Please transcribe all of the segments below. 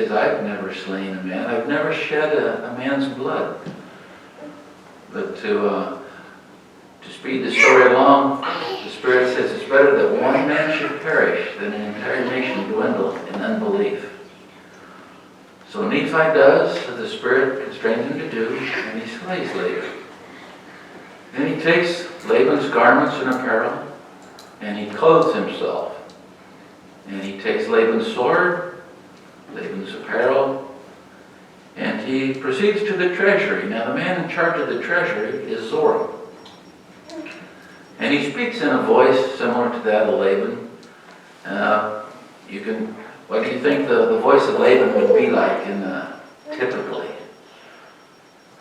says, I've never slain a man. I've never shed a man's blood. But to speed the story along, the Spirit says it's better that one man should perish than an entire nation dwindle in unbelief. So Nephi does as the Spirit constrains him to do, and he slays Laban. Then he takes Laban's garments and apparel, and he clothes himself. And he takes Laban's sword, Laban's apparel, and he proceeds to the treasury. Now the man in charge of the treasury is Zoram. And he speaks in a voice similar to that of Laban. What do you think the voice of Laban would be like typically?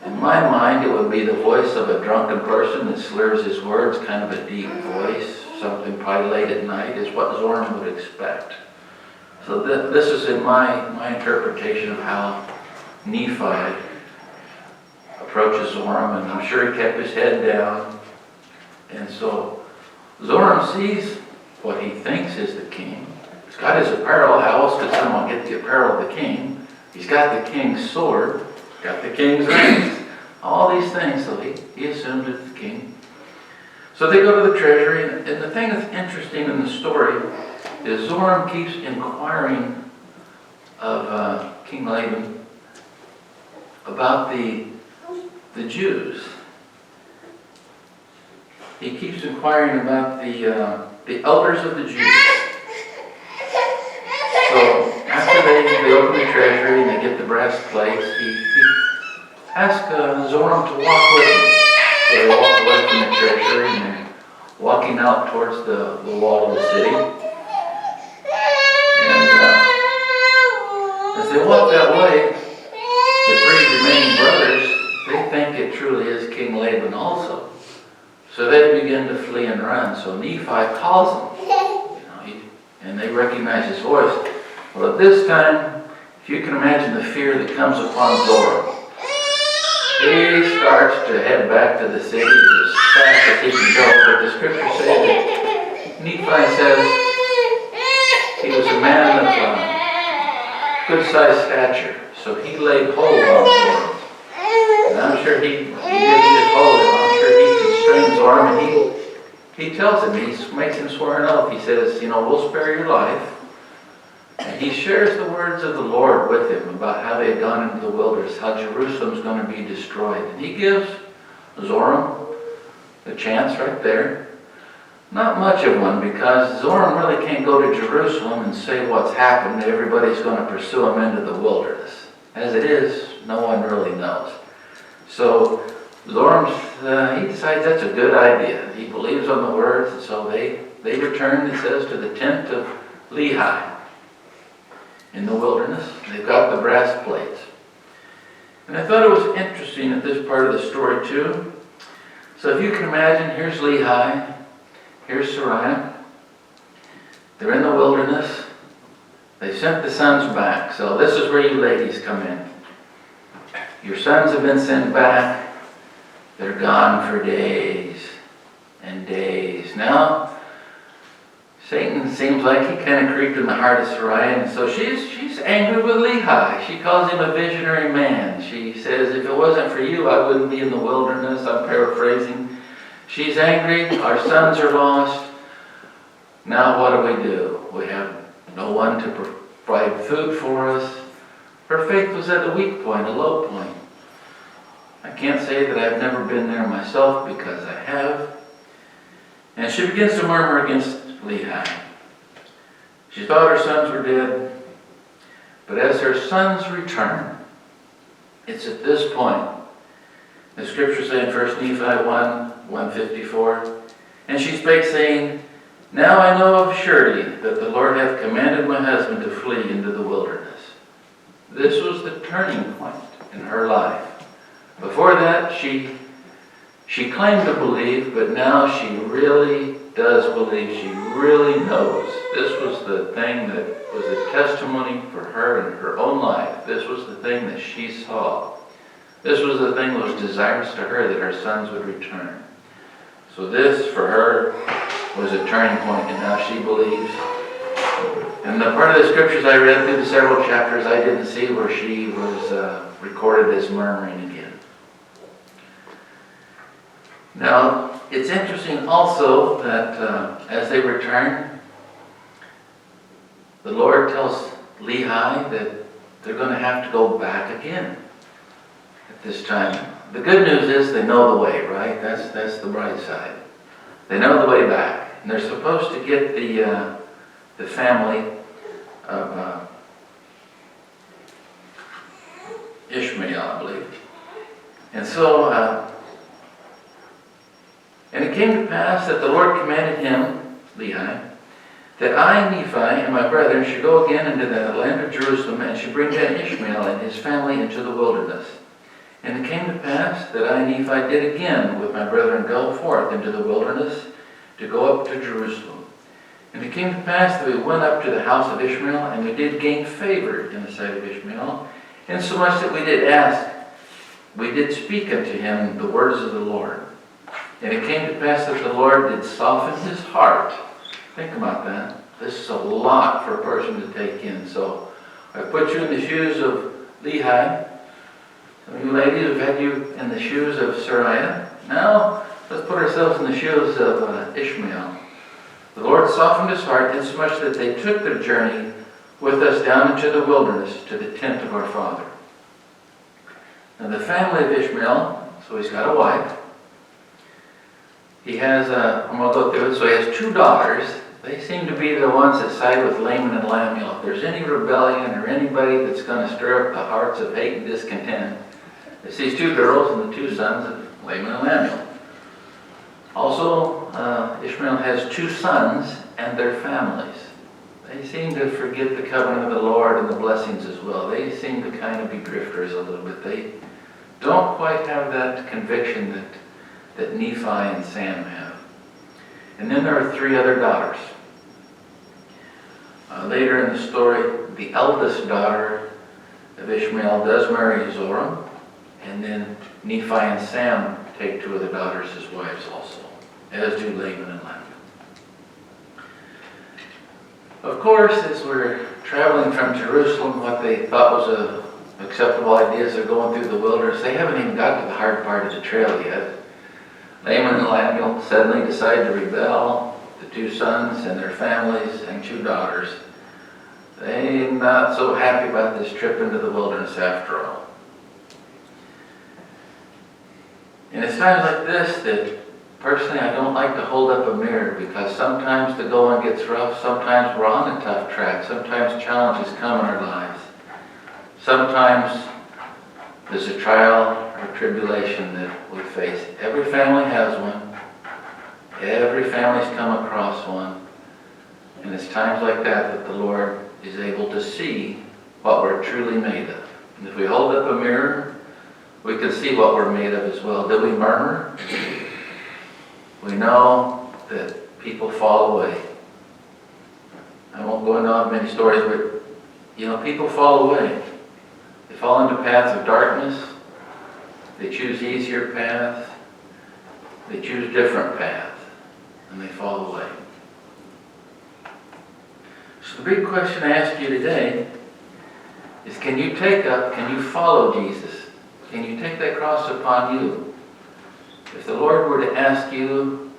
In my mind, it would be the voice of a drunken person that slurs his words, kind of a deep voice, something probably late at night, is what Zoram would expect. So this is in my interpretation of how Nephi approaches Zoram, and I'm sure he kept his head down. And so Zoram sees what he thinks is the king. He's got his apparel. How else could someone get the apparel of the king? He's got the king's sword, got the king's rings, all these things. So he assumes it's the king. So they go to the treasury, and the thing that's interesting in the story is Zoram keeps inquiring of King Laban about the Jews. He keeps inquiring about the elders of the Jews. So after they open the treasury and they get the brass plates, he asks Zoram to walk with him. So they walk away from the treasury and they're walking out towards the wall of the city. And as they walk that way, the three remaining brothers, they think it truly is King Laban also. So they begin to flee and run. So Nephi calls them, and they recognize his voice. Well, at this time, if you can imagine the fear that comes upon Zoram, he starts to head back to the city as fast as he can go. But the scriptures say that Nephi says he was a man of good-sized stature. So he laid hold on Zoram. And I'm sure he gives his hold, and I'm sure he constrains Zoram, and he tells him, he makes him swear an oath. He says, we'll spare your life. And he shares the words of the Lord with him about how they had gone into the wilderness, how Jerusalem's going to be destroyed. And he gives Zoram a chance right there. Not much of one, because Zoram really can't go to Jerusalem and say what's happened. Everybody's going to pursue him into the wilderness. As it is, no one really knows. So Zoram, he decides that's a good idea. He believes on the words, and so they return, it says, to the tent of Lehi in the wilderness. They've got the brass plates. And I thought it was interesting at this part of the story too. So if you can imagine, here's Lehi, here's Sariah. They're in the wilderness. They sent the sons back. So this is where you ladies come in. Your sons have been sent back. They're gone for days and days. Now, Satan seems like he kind of creeped in the heart of Sariah, and so she's angry with Lehi. She calls him a visionary man. She says, if it wasn't for you, I wouldn't be in the wilderness. I'm paraphrasing. She's angry. Our sons are lost. Now what do? We have no one to provide food for us. Her faith was at a weak point, a low point. I can't say that I've never been there myself, because I have. And she begins to murmur against Lehi. She thought her sons were dead. But as her sons return, it's at this point, the scriptures say in 1 Nephi 1:154, and she spake, saying, now I know of surety that the Lord hath commanded my husband to flee into the wilderness. This was the turning point in her life. Before that, she claimed to believe, but now she really does believe. She really knows. This was the thing that was a testimony for her in her own life. This was the thing that she saw. This was the thing that was desirous to her, that her sons would return. So this, for her, was a turning point, and now she believes. And the part of the scriptures I read through the several chapters, I didn't see where she was recorded as murmuring again. Now, it's interesting also that as they return, the Lord tells Lehi that they're going to have to go back again at this time. The good news is they know the way, right? That's the bright side. They know the way back. And they're supposed to get the family of Ishmael, I believe. And so, and it came to pass that the Lord commanded him, Lehi, that I, Nephi, and my brethren should go again into the land of Jerusalem, and should bring down Ishmael and his family into the wilderness. And it came to pass that I, Nephi, did again with my brethren go forth into the wilderness to go up to Jerusalem. And it came to pass that we went up to the house of Ishmael, and we did gain favor in the sight of Ishmael, insomuch that we did speak unto him the words of the Lord. And it came to pass that the Lord did soften his heart. Think about that. This is a lot for a person to take in. So I put you in the shoes of Lehi. Some of you ladies have had you in the shoes of Sariah. Now let's put ourselves in the shoes of Ishmael. The Lord softened his heart insomuch that they took their journey with us down into the wilderness to the tent of our father. Now the family of Ishmael, so he's got a wife. He has, I'm going to go through it, so he has 2 daughters. They seem to be the ones that side with Laman and Lemuel. If there's any rebellion or anybody that's going to stir up the hearts of hate and discontent, it's these 2 girls and the 2 sons of Laman and Lemuel. Also, Ishmael has 2 sons and their families. They seem to forget the covenant of the Lord and the blessings as well. They seem to kind of be drifters a little bit. They don't quite have that conviction that Nephi and Sam have. And then there are 3 other daughters. Later in the story, the eldest daughter of Ishmael does marry Zoram, and then Nephi and Sam take 2 of the daughters as wives also, as do Laman and Lemuel. Of course, as we're traveling from Jerusalem, what they thought was an acceptable idea as they're going through the wilderness, they haven't even got to the hard part of the trail yet. Laman and Lemuel suddenly decide to rebel. The 2 sons and their families and 2 daughters. They're not so happy about this trip into the wilderness after all. And it's times like this that personally I don't like to hold up a mirror, because sometimes the going gets rough, sometimes we're on a tough track, sometimes challenges come in our lives. Sometimes there's a trial or tribulation that we face. Every family has one. Every family's come across one. And it's times like that that the Lord is able to see what we're truly made of. And if we hold up a mirror, we can see what we're made of as well. Do we murmur? We know that people fall away. I won't go into many stories, but people fall away. They fall into paths of darkness. They choose easier paths. They choose different paths, and they fall away. So the big question I ask you today is, can you follow Jesus? Can you take that cross upon you? If the Lord were to ask you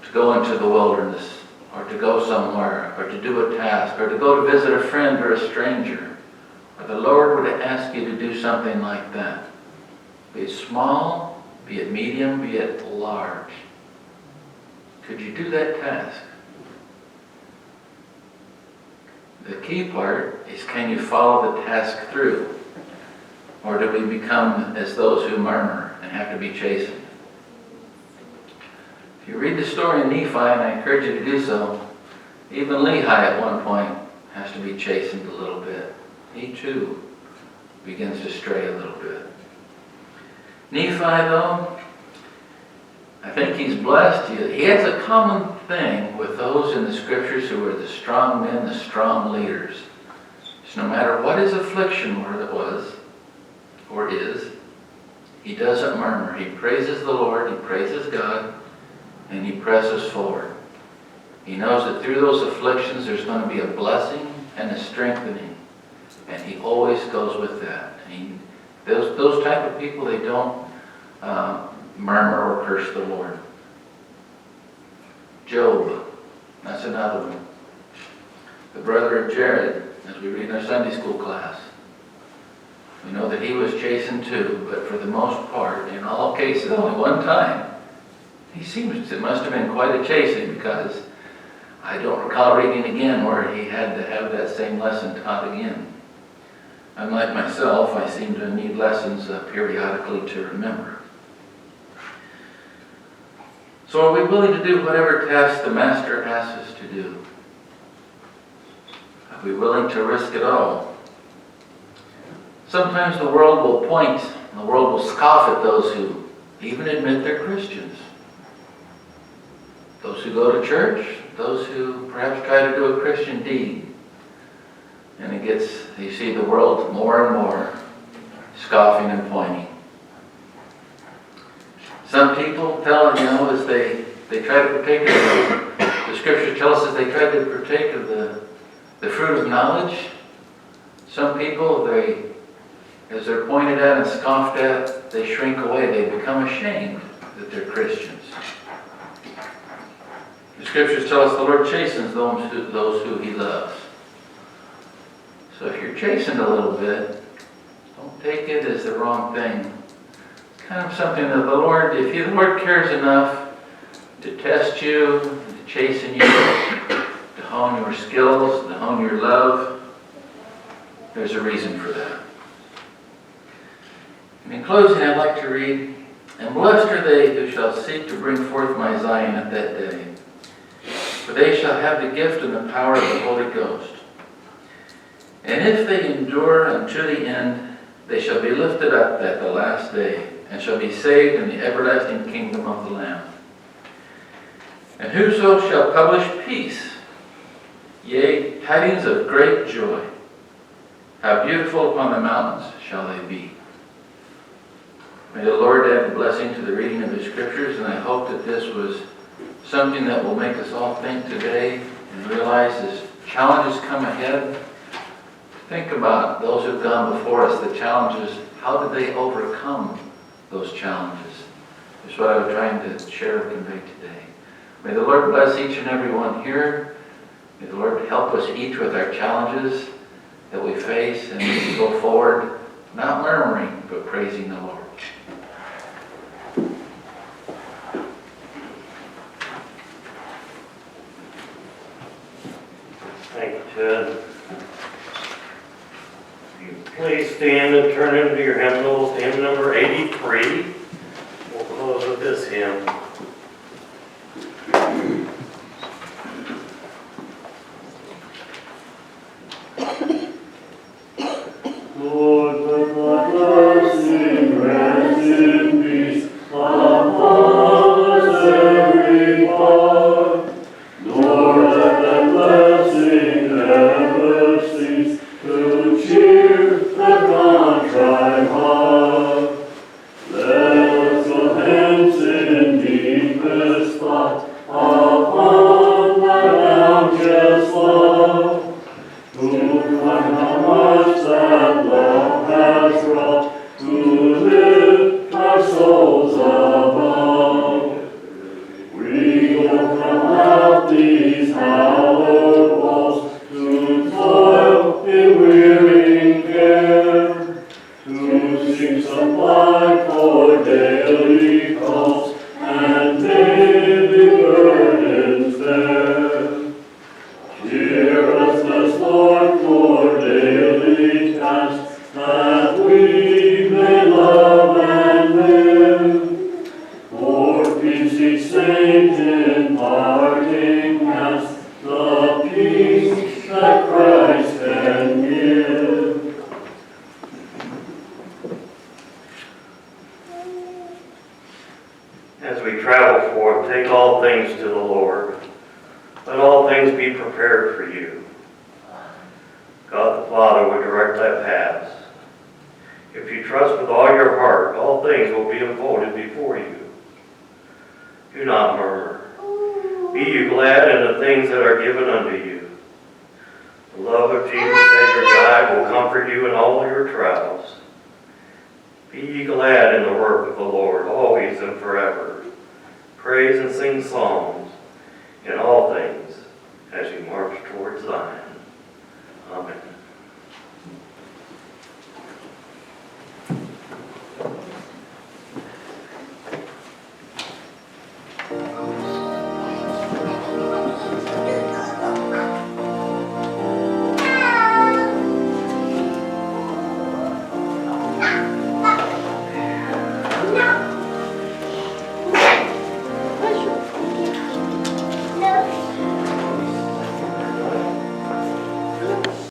to go into the wilderness, or to go somewhere, or to do a task, or to go to visit a friend or a stranger, or the Lord were to ask you to do something like that, be it small, be it medium, be it large, could you do that task? The key part is, can you follow the task through? Or do we become as those who murmur and have to be chastened? If you read the story in Nephi, and I encourage you to do so, even Lehi at one point has to be chastened a little bit. He too begins to stray a little bit. Nephi, though, I think he's blessed. He has a common thing with those in the scriptures who are the strong men, the strong leaders. So no matter what his affliction was or is, he doesn't murmur. He praises the Lord, he praises God, and he presses forward. He knows that through those afflictions there's going to be a blessing and a strengthening. And he always goes with that. Those type of people, they don't murmur or curse the Lord. Job, that's another one. The brother of Jared, as we read in our Sunday school class. We know that he was chastened too, but for the most part, in all cases, only one time, it must have been quite a chastening, because I don't recall reading again where he had to have that same lesson taught again. Unlike myself, I seem to need lessons periodically to remember. So are we willing to do whatever task the Master asks us to do? Are we willing to risk it all? Sometimes the world will point, the world will scoff at those who even admit they're Christians. Those who go to church, those who perhaps try to do a Christian deed. And you see the world more and more scoffing and pointing. Some people as they try to partake of the scripture tells us they try to partake of the fruit of knowledge. Some people, as they're pointed at and scoffed at, they shrink away. They become ashamed that they're Christians. The scriptures tell us the Lord chastens those who he loves. So if you're chastened a little bit, don't take it as the wrong thing. It's kind of something that the Lord cares enough to test you, to chasten you, to hone your skills, to hone your love, there's a reason for that. And in closing, I'd like to read, "And blessed are they who shall seek to bring forth my Zion at that day. For they shall have the gift and the power of the Holy Ghost. And if they endure unto the end, they shall be lifted up at the last day, and shall be saved in the everlasting kingdom of the Lamb. And whoso shall publish peace, yea, tidings of great joy, how beautiful upon the mountains shall they be." May the Lord add a blessing to the reading of his scriptures, and I hope that this was something that will make us all think today and realize as challenges come ahead, think about those who've gone before us, the challenges, how did they overcome those challenges? That's what I was trying to share and convey today. May the Lord bless each and every one here. May the Lord help us each with our challenges that we face, and we go forward, not murmuring, but praising the Lord. Thank you, Ted. You please stand and turn into your hymnals, hymn number 83. We'll close with this hymn. Lord, let thy blessing rest in peace upon us every part. Lord, let thy blessing ever cease to cheer the contrite heart. Let us go hence in deepest thought upon thy bounteous love. To find how much that love has wrought, to lift our souls above. We will come out these hallowed walls, to toil in wearying care, to seek supply for daily calls, and daily burdens bear. Cheer us thus, Lord, for daily tasks, that we may love and live. For peace each saint in parting has, the peace that Christ can give. As we travel forth, take all things to the Lord. Let all things be prepared for you. God the Father will direct thy paths. If you trust with all your heart, all things will be unfolded before you. Do not murmur. Be you glad in the things that are given unto you. The love of Jesus as your guide will comfort you in all your trials. Be ye glad in the work of the Lord, always and forever. Praise and sing psalms in all things.